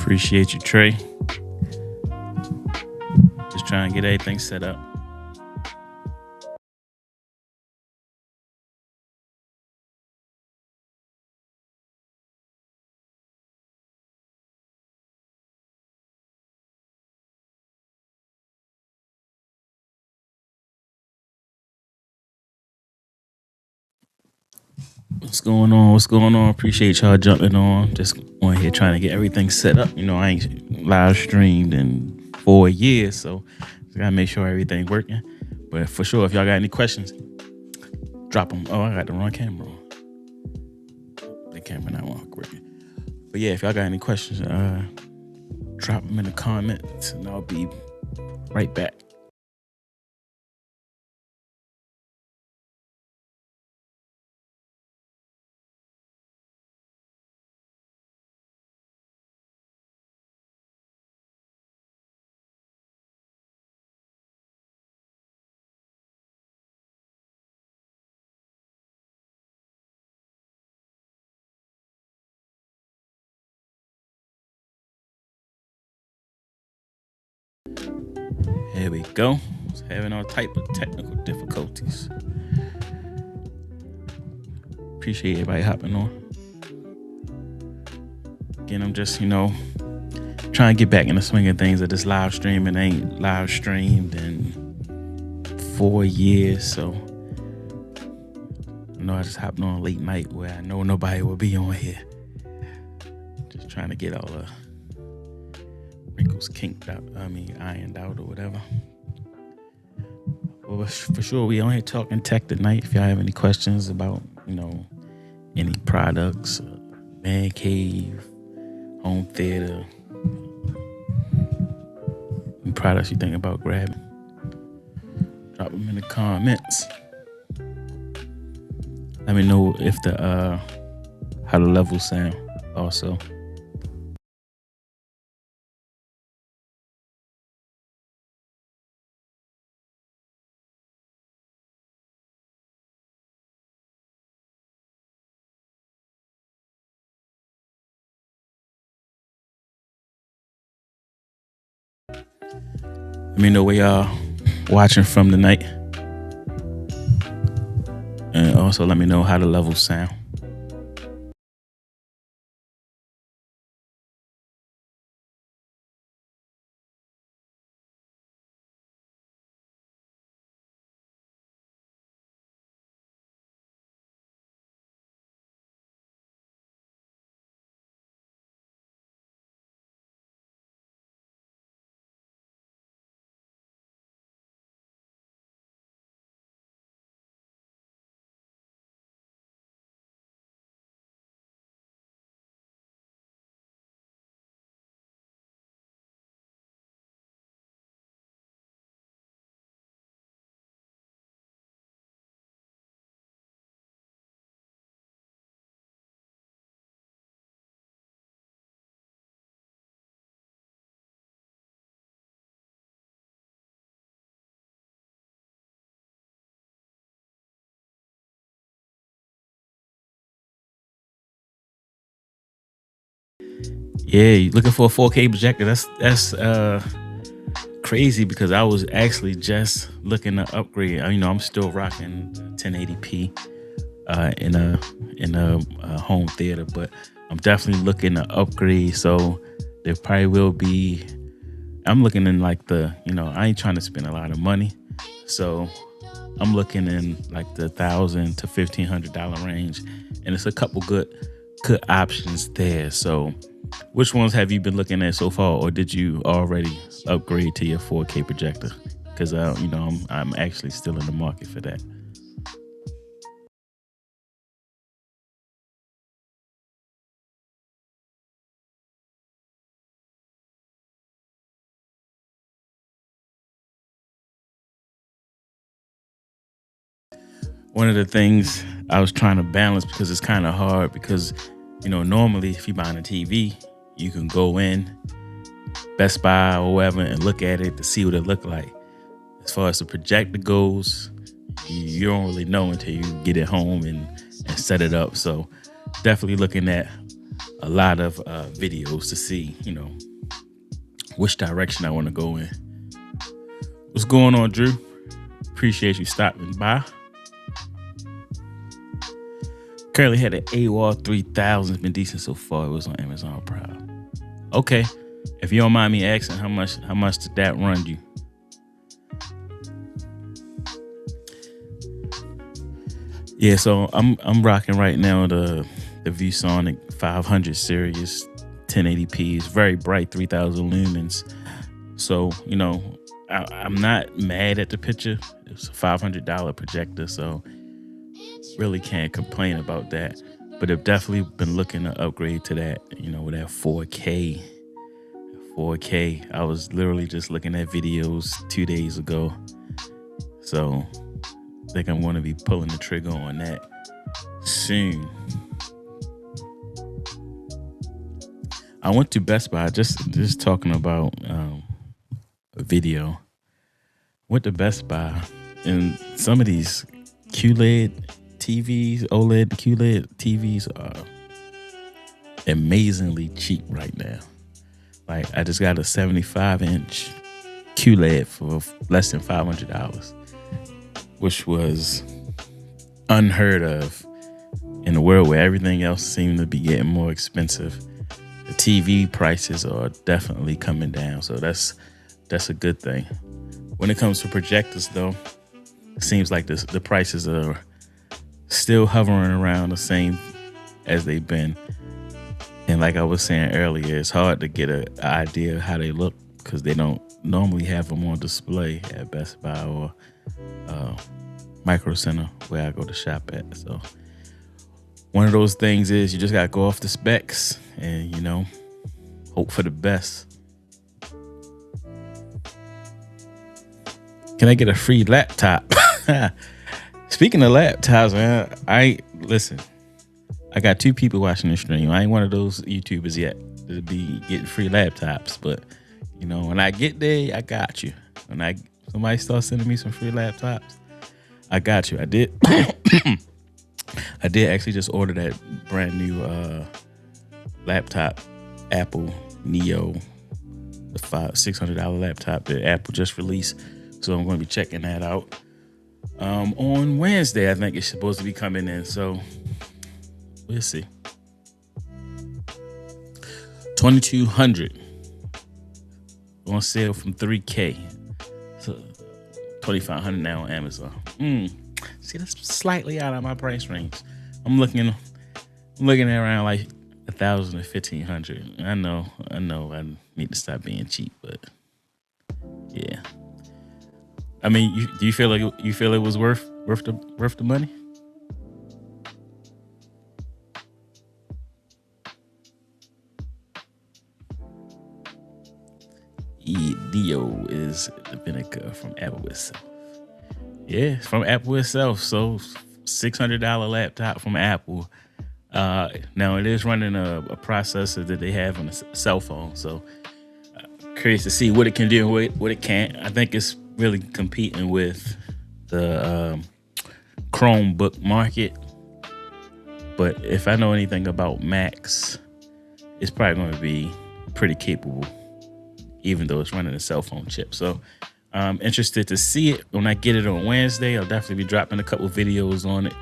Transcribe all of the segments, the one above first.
Appreciate you, Trey. Just trying to get everything set up. What's going on? What's going on? Appreciate y'all jumping on. Just on here trying to get everything set up. I ain't live streamed in 4 years, so gotta make sure everything working. But for sure, if y'all got any questions, drop them. Oh, I got the wrong camera on. The camera not working. But yeah, if y'all got any questions, drop them in the comments, and I'll be right back. Here we go. Having all type of technical difficulties. Appreciate everybody hopping on. Again, I'm just, trying to get back in the swing of things. That this live streaming ain't live streamed in 4 years, so I just hopped on late night where I know nobody will be on here. Just trying to get all the wrinkles ironed out or whatever. Well, for sure, we on here talking tech tonight. If y'all have any questions about, any products, man cave, home theater, any products you think about grabbing, drop them in the comments. Let me know if how the levels sound also. Let me know where y'all watching from tonight. And also let me know how the levels sound. Yeah, you looking for a 4K projector? That's crazy because I was actually just looking to upgrade. I'm still rocking 1080p in a home theater, but I'm definitely looking to upgrade. So there probably will be. I'm looking in like I ain't trying to spend a lot of money, so I'm looking in like the $1,000 to $1,500 range, and it's a couple good options there. So which ones have you been looking at so far, or did you already upgrade to your 4K projector? Because I'm actually still in the market for that. One of the things I was trying to balance, because it's kind of hard, because normally if you're buying a TV, you can go in Best Buy or wherever and look at it to see what it look like. As far as the projector goes, you don't really know until you get it home and set it up. So definitely looking at a lot of videos to see, which direction I want to go in. What's going on, Drew? Appreciate you stopping by. Currently had an AWOL 3000. It's been decent so far. It was on Amazon Prime. Okay, if you don't mind me asking, how much did that run you? Yeah, so I'm rocking right now the ViewSonic 500 series 1080p. It's very bright, 3000 lumens. So I'm not mad at the picture. It's a $500 projector, so really can't complain about that. But I've definitely been looking to upgrade to that, with that 4K. 4K. I was literally just looking at videos 2 days ago. So I think I'm going to be pulling the trigger on that soon. I went to Best Buy just talking about a video. Went to Best Buy, and some of these OLED QLED TVs are amazingly cheap right now. Like, I just got a 75-inch QLED for less than $500, which was unheard of in a world where everything else seemed to be getting more expensive. The TV prices are definitely coming down, so that's a good thing. When it comes to projectors, though, it seems like the prices are still hovering around the same as they've been. And like I was saying earlier, it's hard to get an idea of how they look because they don't normally have them on display at Best Buy or Micro Center where I go to shop at. So one of those things is you just got to go off the specs and, hope for the best. Can I get a free laptop? Speaking of laptops, man, I got 2 people watching the stream. I ain't one of those YouTubers yet to be getting free laptops, but when I get there, I got you. When somebody starts sending me some free laptops, I got you. I did. I did actually just order that brand new laptop, Apple Neo, the $600 laptop that Apple just released. So I'm going to be checking that out. On Wednesday, I think it's supposed to be coming in. So we'll see. $2,200 on sale from $3K. So $2,500 now on Amazon. See, that's slightly out of my price range. I'm looking at around like $1,000 to $1,500. I know I need to stop being cheap, but yeah. I mean, do you feel it was worth the money? Dio is the vinegar from Apple itself. Yeah, from Apple itself. So $600 laptop from Apple. Now it is running a processor that they have on a cell phone. So curious to see what it can do and what it can't. I think it's really competing with the Chromebook market. But if I know anything about Macs, it's probably going to be pretty capable, even though it's running a cell phone chip. So I'm interested to see it. When I get it on Wednesday, I'll definitely be dropping a couple videos on it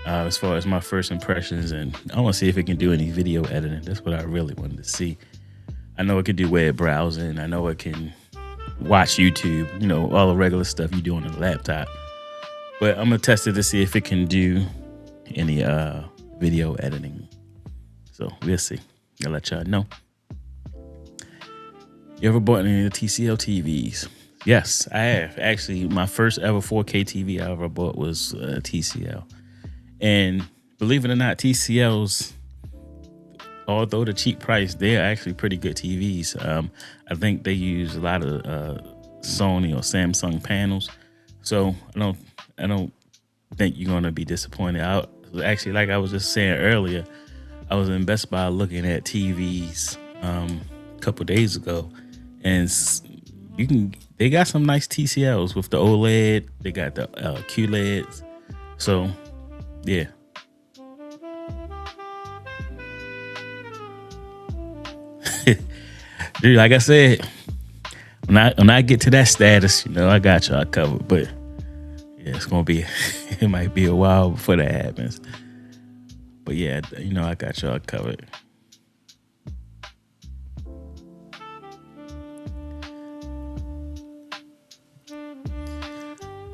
as far as my first impressions. And I want to see if it can do any video editing. That's what I really wanted to see. I know it can do web browsing. I know it can watch YouTube, all the regular stuff you do on a laptop. But I'm going to test it to see if it can do any video editing. So we'll see. I'll let y'all know. You ever bought any of the TCL TVs? Yes, I have. Actually, my first ever 4K TV I ever bought was TCL. And believe it or not, TCL's, although the cheap price, they're actually pretty good TVs. I think they use a lot of Sony or Samsung panels. So I don't think you're going to be disappointed. Actually, like I was just saying earlier, I was in Best Buy looking at TVs a couple days ago, and they got some nice TCLs with the OLED. They got the QLEDs. So yeah. Dude, like I said, when I get to that status, I got y'all covered. But yeah, it's gonna be it might be a while before that happens. But yeah, I got y'all covered.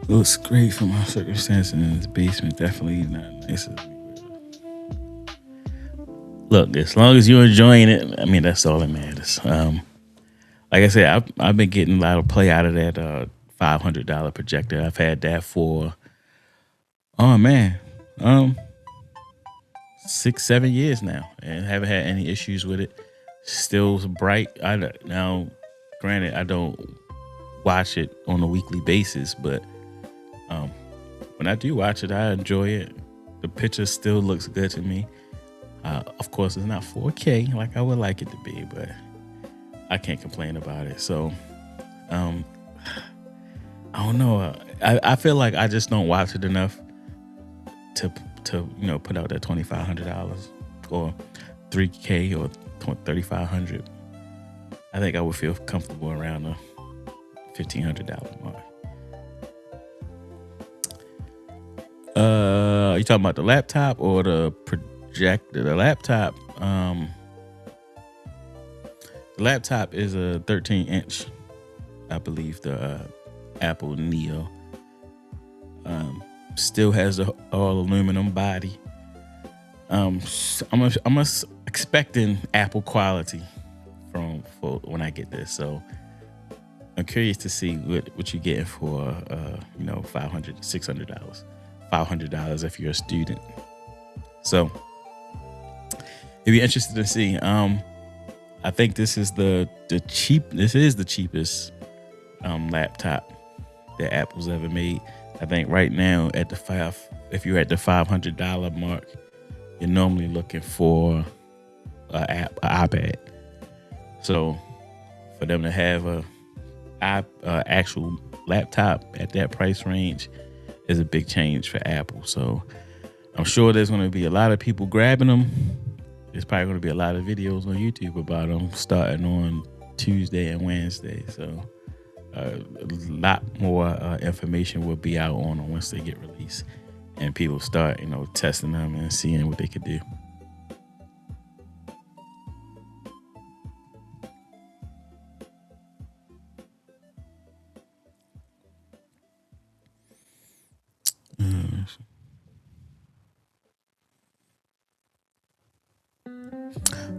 Looks great for my circumstances in this basement. Definitely not nice. Look, as long as you're enjoying it, I mean that's all that matters. Like I said, I've been getting a lot of play out of that $500 projector. I've had that for oh man, um 6-7 years now, and haven't had any issues with it. Still bright. Now, granted, I don't watch it on a weekly basis, but um, when I do watch it, I enjoy it. The picture still looks good to me. Of course, it's not 4K like I would like it to be, but I can't complain about it. So, I don't know. I feel like I just don't watch it enough to put out that $2,500 or $3K or $3,500. I think I would feel comfortable around the $1,500 mark. Are you talking about the laptop or the projector? The laptop. The laptop is a 13-inch, I believe. The Apple Neo. Still has the all aluminum body. I'm expecting Apple quality for when I get this. So I'm curious to see what you're getting for $500, $600, $500 if you're a student. So if you're interested to see, I think this is the cheapest laptop that Apple's ever made. I think right now if you're at the $500 mark, you're normally looking for an iPad. So for them to have a actual laptop at that price range is a big change for Apple. So I'm sure there's going to be a lot of people grabbing them. There's probably going to be a lot of videos on YouTube about them starting on Tuesday and Wednesday. So a lot more information will be out on them once they get released and people start, testing them and seeing what they could do.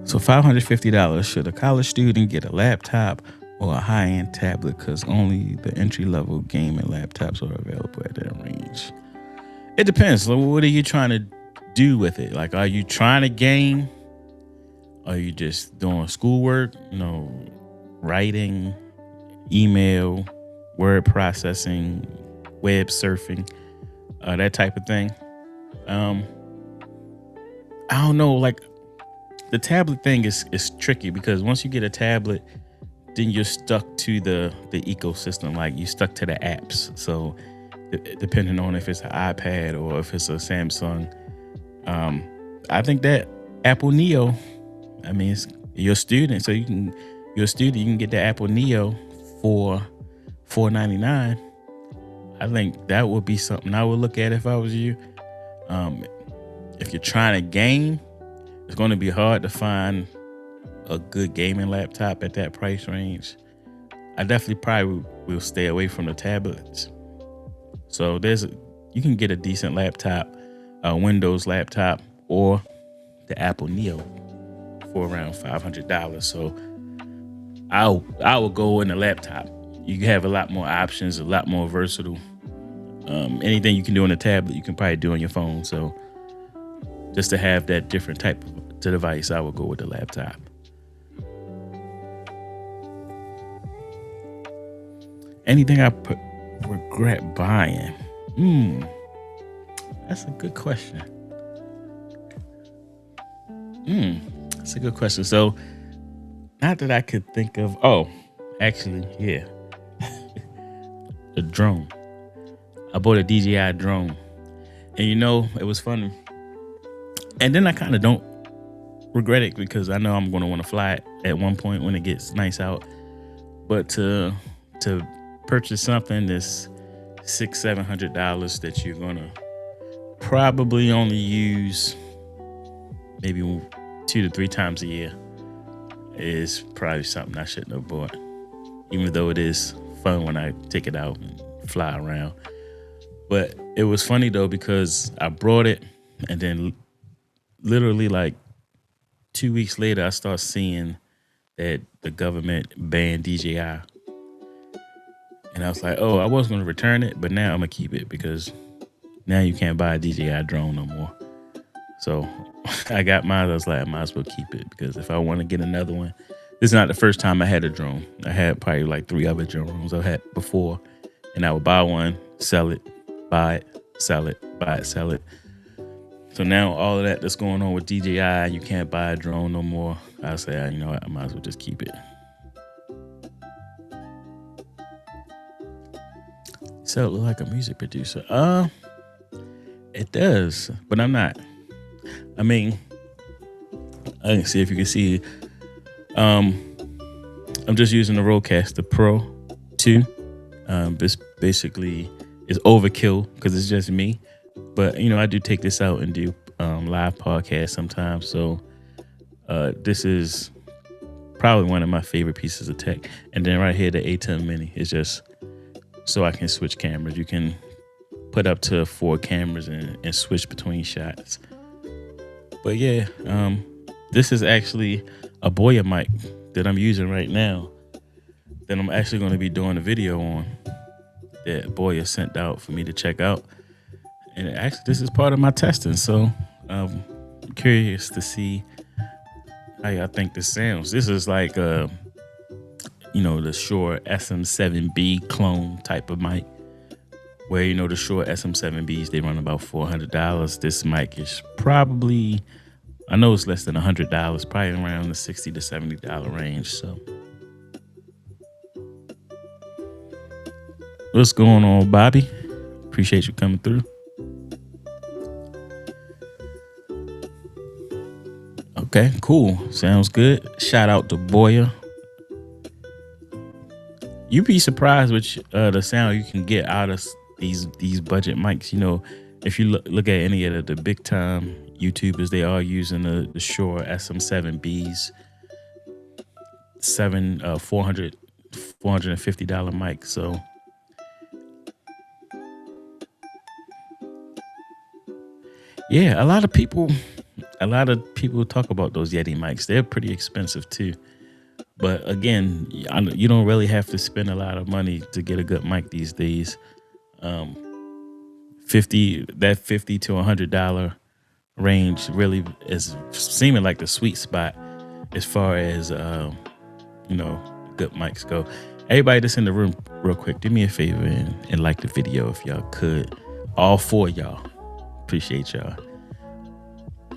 So $550, should a college student get a laptop or a high-end tablet, because only the entry-level gaming laptops are available at that range? It depends. What are you trying to do with it? Like, are you trying to game? Are you just doing schoolwork? Writing, email, word processing, web surfing, that type of thing. I don't know. Like, the tablet thing is tricky because once you get a tablet, then you're stuck to the ecosystem. Like, you're stuck to the apps. So depending on if it's an iPad or if it's a Samsung, I think that Apple Neo, I mean, you're a student, so you can get the Apple Neo for $499. I think that would be something I would look at if I was you. If you're trying to game, it's going to be hard to find a good gaming laptop at that price range. I definitely probably will stay away from the tablets. So you can get a decent laptop, a Windows laptop, or the Apple Neo for around $500. So I will go in the laptop. You have a lot more options, a lot more versatile. Anything you can do on a tablet, you can probably do on your phone. So just to have that different type of device, I would go with the laptop. Anything I regret buying? That's a good question. That's a good question. So, not that I could think of. Oh, actually, yeah. The drone. I bought a DJI drone. And it was funny. And then I kind of don't regret it because I know I'm going to want to fly it at one point when it gets nice out. But to purchase something that's $600-700 that you're gonna probably only use maybe 2 to 3 times a year is probably something I shouldn't have bought. Even though it is fun when I take it out and fly around. But it was funny though because I brought it and then literally like 2 weeks later I start seeing that the government banned DJI. And I was like, oh, I was going to return it, but now I'm going to keep it because now you can't buy a DJI drone no more. So I got mine. I was like, I might as well keep it because if I want to get another one, this is not the first time I had a drone. I had probably like 3 other drones I had before. And I would buy one, sell it, buy it, sell it, buy it, sell it. So now all of that that's going on with DJI, you can't buy a drone no more. I say, you know what, I might as well just keep it. So it look like a music producer. It does, but I'm not. I mean, I can see if you can see. I'm just using the Rodecaster Pro 2. This basically is overkill because it's just me. But you know, I do take this out and do live podcasts sometimes. So this is probably one of my favorite pieces of tech. And then right here, the A10 Mini is just so I can switch cameras. You can put up to 4 cameras and switch between shots. But yeah, this is actually a Boya mic that I'm using right now that I'm actually going to be doing a video on that Boya sent out for me to check out. And actually, this is part of my testing. So I'm curious to see how y'all think this sounds. This is like, the Shure SM7B clone type of mic. Where, the Shure SM7Bs, they run about $400. This mic is probably, I know it's less than $100, probably around the $60 to $70 range. So, what's going on, Bobby? Appreciate you coming through. Okay, cool. Sounds good. Shout out to Boya. You'd be surprised with the sound you can get out of these budget mics. If you look at any of the big time YouTubers, they are using the Shure SM7Bs, $450 mic. So yeah, a lot of people talk about those Yeti mics. They're pretty expensive too. But again, you don't really have to spend a lot of money to get a good mic these days. $50 to $100 range really is seeming like the sweet spot as far as good mics go. Everybody that's in the room, real quick, do me a favor and like the video if y'all could. All 4 of y'all, appreciate y'all.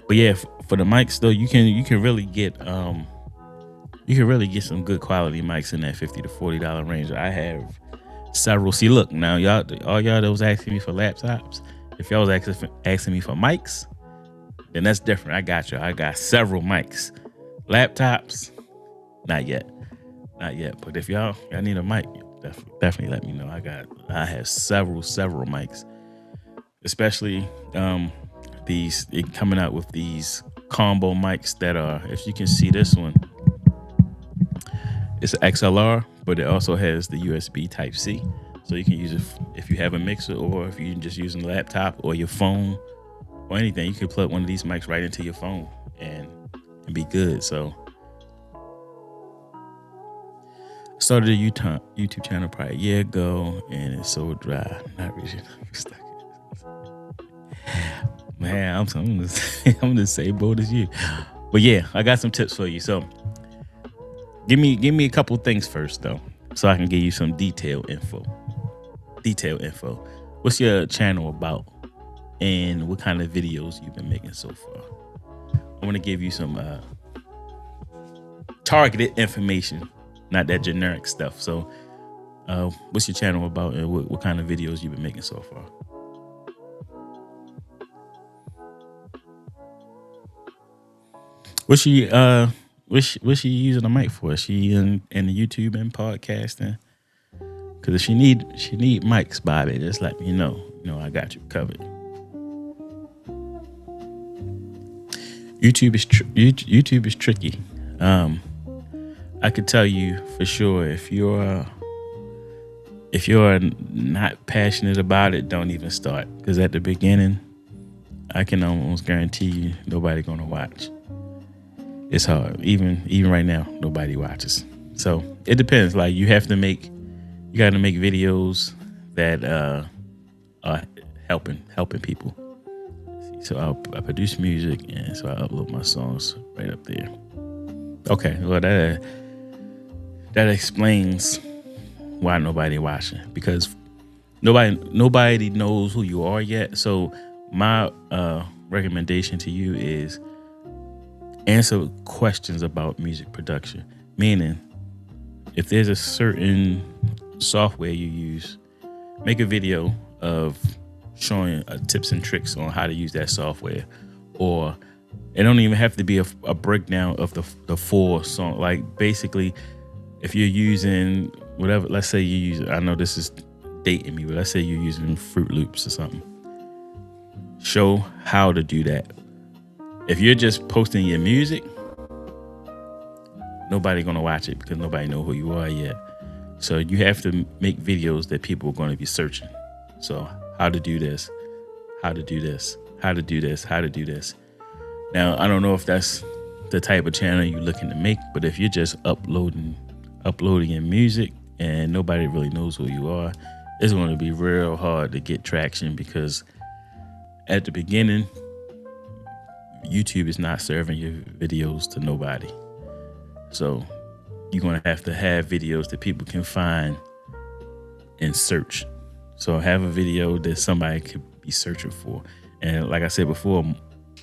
But yeah, for the mics though, you can really get some good quality mics in that $50 to $40 range. I have several. See, look, now all y'all that was asking me for laptops, if y'all was asking me for mics, then that's different. I got you. I got several mics. Laptops, not yet. But if y'all need a mic, definitely let me know. I have several mics, especially these coming out with these combo mics that are, if you can see this one, it's an XLR, but it also has the USB Type-C. So you can use it if you have a mixer, or if you're just using a laptop or your phone or anything. You can plug one of these mics right into your phone and be good. So I started a YouTube channel probably a year ago, and it's so dry. Not really stuck. Man, I'm the same boat as you. But yeah, I got some tips for you. So give me a couple things first though, so I can give you some detailed info. What's your channel about, and what kind of videos you've been making so far? I want to give you some targeted information, not that generic stuff. So what's your channel about, and what kind of videos you've been making so far? What's she using the mic for? Is she in the YouTube and podcasting? Because if she need mics, Bobby, just let me know. You know, I got you covered. YouTube is tricky. I could tell you for sure if you're not passionate about it, don't even start. Because at the beginning, I can almost guarantee you nobody gonna watch. It's hard. Even right now, nobody watches. So it depends. Like you got to make videos that are helping people. So I produce music, and so I upload my songs right up there. Okay, well that explains why nobody watching, because nobody knows who you are yet. So my recommendation to you is answer questions about music production. Meaning, if there's a certain software you use, make a video of showing tips and tricks on how to use that software. Or it don't even have to be a breakdown of the full song. Like basically, if you're using whatever, let's say you use, I know this is dating me, but let's say you're using Fruit Loops or something. Show how to do that. If you're just posting your music, nobody gonna watch it because nobody know who you are yet. So you have to make videos that people are going to be searching. So how to do this, how to do this, how to do this, how to do this. Now, I don't know if that's the type of channel you're looking to make, but if you're just uploading your music and nobody really knows who you are, it's going to be real hard to get traction, because at the beginning, YouTube is not serving your videos to nobody. So you're going to have videos that people can find and search. So have a video that somebody could be searching for. And like I said before,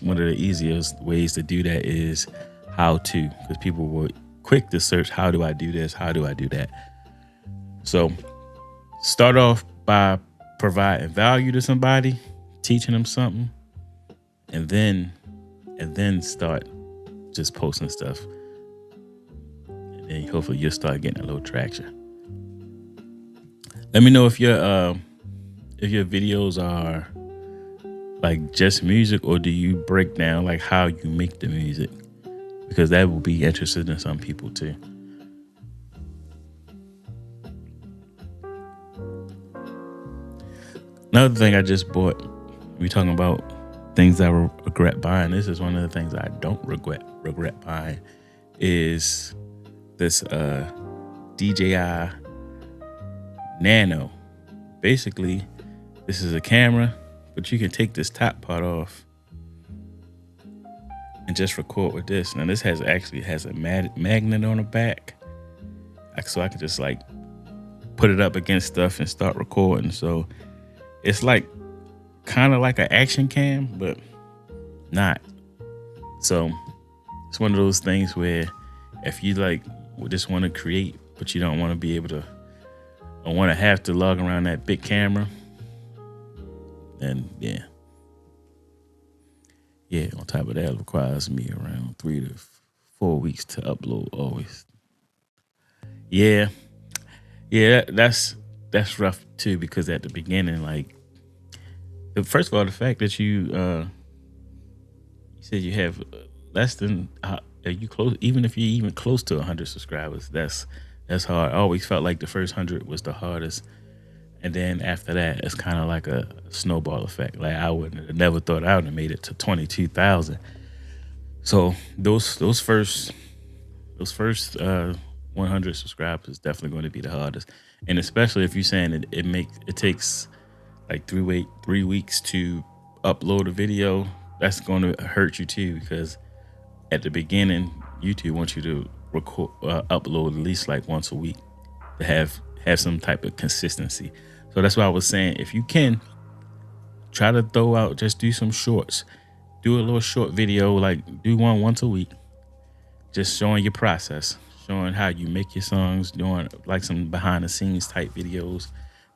one of the easiest ways to do that is how to, because people were quick to search, how do I do this? How do I do that? So start off by providing value to somebody, teaching them something, and then start just posting stuff. And then hopefully you'll start getting a little traction. Let me know if your videos are like just music, or do you break down like how you make the music? Because that will be interesting to some people too. Another thing I just bought, we talking about things I regret buying. This is one of the things I don't regret buying, is this DJI Nano. Basically, this is a camera, but you can take this top part off and just record with this. Now this has a magnet on the back, so I can just like put it up against stuff and start recording. So it's like kind of like an action cam, but not. So it's one of those things where if you like just want to create, but you don't want to be able to, or want to have to lug around that big camera, then yeah. On top of that, it requires me around 3 to 4 weeks to upload always. Yeah, that's rough too, because at the beginning, like, first of all, the fact that you said you have less than, are you close? Even if you're even close to 100 subscribers, that's hard. I always felt like the first 100 was the hardest, and then after that, it's kind of like a snowball effect. Like I would have never thought I would have made it to 22,000. So those first 100 subscribers is definitely going to be the hardest, and especially if you're saying it takes like 3 weeks to upload a video, that's going to hurt you too, because at the beginning, YouTube wants you to upload at least like once a week to have some type of consistency. So that's why I was saying, if you can, try to do some shorts. Do a little short video, like do one once a week, just showing your process, showing how you make your songs, doing like some behind the scenes type videos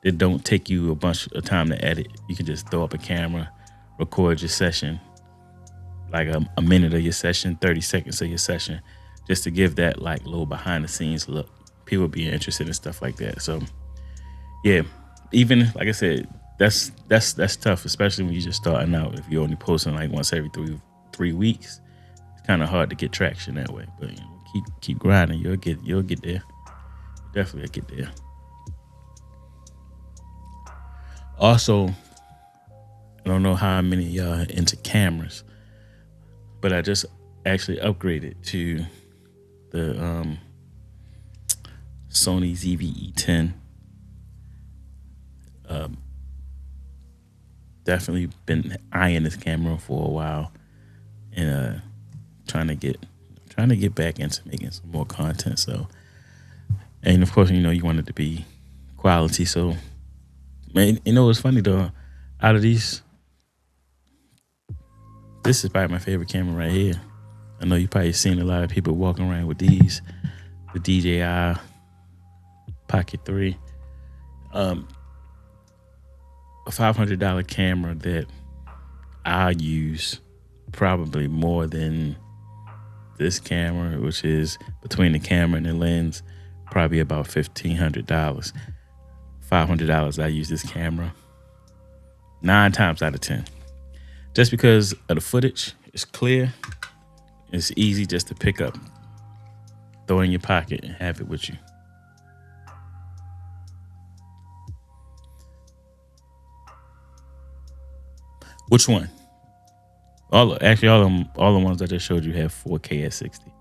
that don't take you a bunch of time to edit. You can just throw up a camera, record your session, like a minute of your session, 30 seconds of your session, just to give that like little behind the scenes look. People be interested in stuff like that. So yeah, even like I said, that's tough, especially when you're just starting out. If you're only posting like once every three weeks, it's kind of hard to get traction that way. But keep grinding, you'll get there. Definitely get there. Also, I don't know how many y'all into cameras, but I just actually upgraded to the Sony ZV-E10. Definitely been eyeing this camera for a while, and trying to get back into making some more content. So, and of course, you want it to be quality. So, man, it's funny though. Out of these, this is probably my favorite camera right here. I know you probably seen a lot of people walking around with these, the DJI Pocket 3. A $500 camera that I use probably more than this camera, which is between the camera and the lens, probably about $1,500. $500, I use this camera 9 times out of 10. Just because of the footage, it's clear, it's easy just to pick up, throw in your pocket, and have it with you. Which one? All the ones I just showed you have 4K at 60.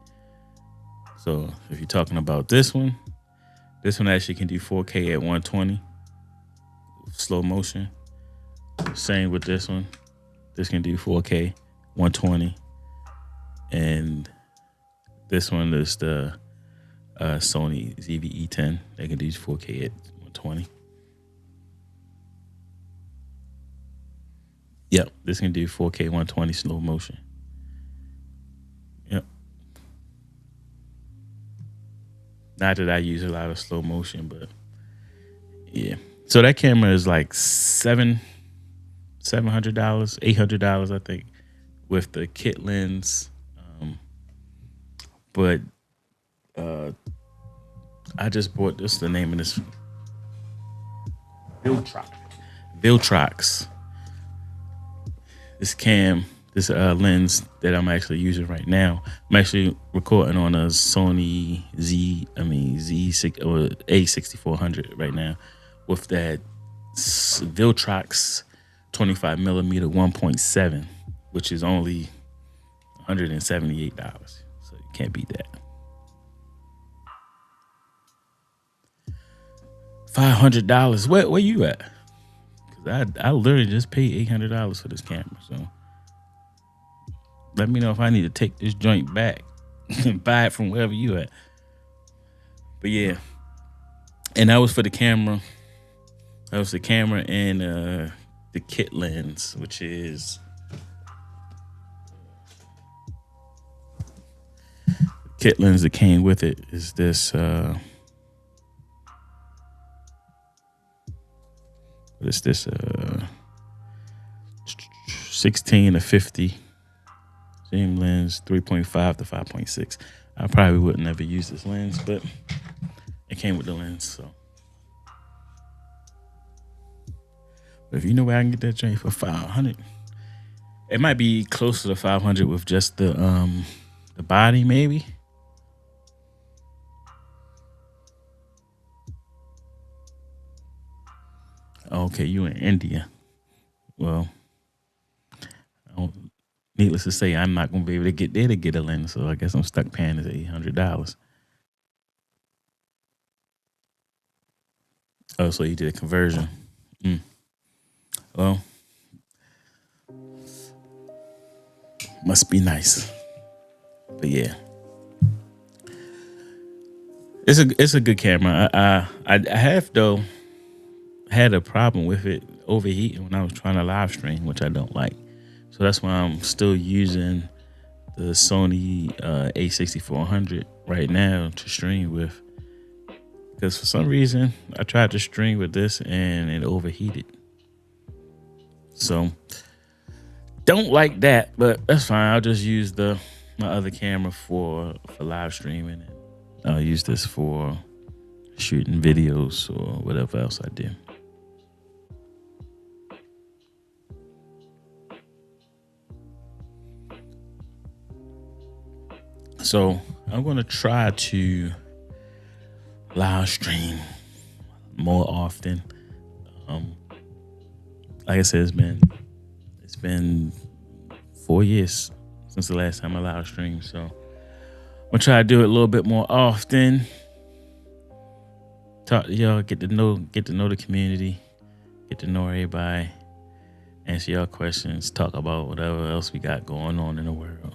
So if you're talking about this one actually can do 4K at 120, slow motion. Same with this one. This can do 4K, 120, and this one is the Sony ZV-E10. They can do 4K at 120. Yep, this can do 4K 120 slow motion. Yep. Not that I use a lot of slow motion, but yeah. So that camera is like $700, $800, I think, with the kit lens. But I just bought this. The name of this Viltrox. This lens that I'm actually using right now. I'm actually recording on a Sony Z6 or A6400 right now with that Viltrox 25mm 1.7, which is only $178. So you can't beat that. $500. Where you at? I literally just paid $800 for this camera. So let me know if I need to take this joint back and buy it from wherever you at. But yeah, and that was for the camera. That was the camera and the kit lens, which is kit lens that came with it is this. What is this? 16 to 50. Same lens, 3.5 to 5.6. I probably would never use this lens, but it came with the lens. So, but if you know where I can get that joint for $500, it might be closer to $500 with just the body, maybe. Okay, you in India. Well, needless to say, I'm not gonna be able to get there to get a lens, so I guess I'm stuck paying this $800. Oh, so you did a conversion. Well, must be nice. But yeah, it's a good camera. I have though had a problem with it overheating when I was trying to live stream, which I don't like. So that's why I'm still using the Sony A6400 right now to stream with. Because for some reason, I tried to stream with this and it overheated. So don't like that, but that's fine. I'll just use my other camera for live streaming, and I'll use this for shooting videos or whatever else I do. So I'm gonna try to live stream more often. Like I said, it's been 4 years since the last time I live streamed, so I'm gonna try to do it a little bit more often. Talk to y'all, get to know the community, get to know everybody, answer y'all questions, talk about whatever else we got going on in the world.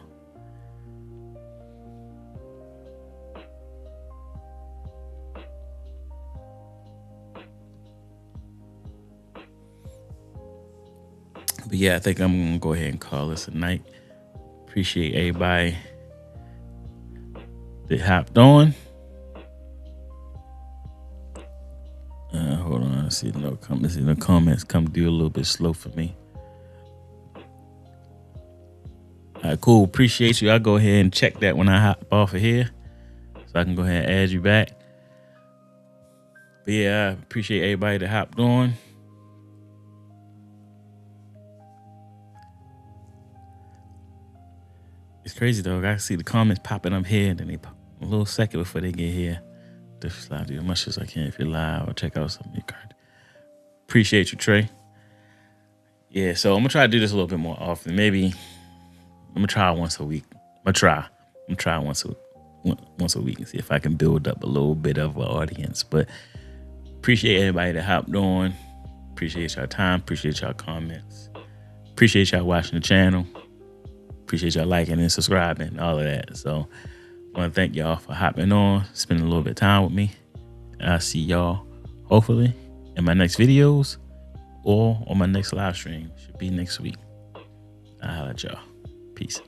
But yeah, I think I'm gonna go ahead and call this a night. Appreciate everybody that hopped on. Hold on, I see no comments. The comments come through a little bit slow for me. All right, cool. Appreciate you. I'll go ahead and check that when I hop off of here, so I can go ahead and add you back. But yeah, I appreciate everybody that hopped on. It's crazy though. I see the comments popping up here, and then they pop a little second before they get here. Just slide through as much as I can if you're live, or check out some of your card. Appreciate you, Trey. Yeah, so I'm gonna try to do this a little bit more often. Maybe I'm gonna try once a week. I'm gonna try once a week and see if I can build up a little bit of an audience. But appreciate everybody that hopped on. Appreciate y'all time. Appreciate y'all comments. Appreciate y'all watching the channel. Appreciate y'all liking and subscribing, all of that. So I want to thank y'all for hopping on, spending a little bit of time with me. And I'll see y'all hopefully in my next videos or on my next live stream. Should be next week. I'll holla at y'all. Peace.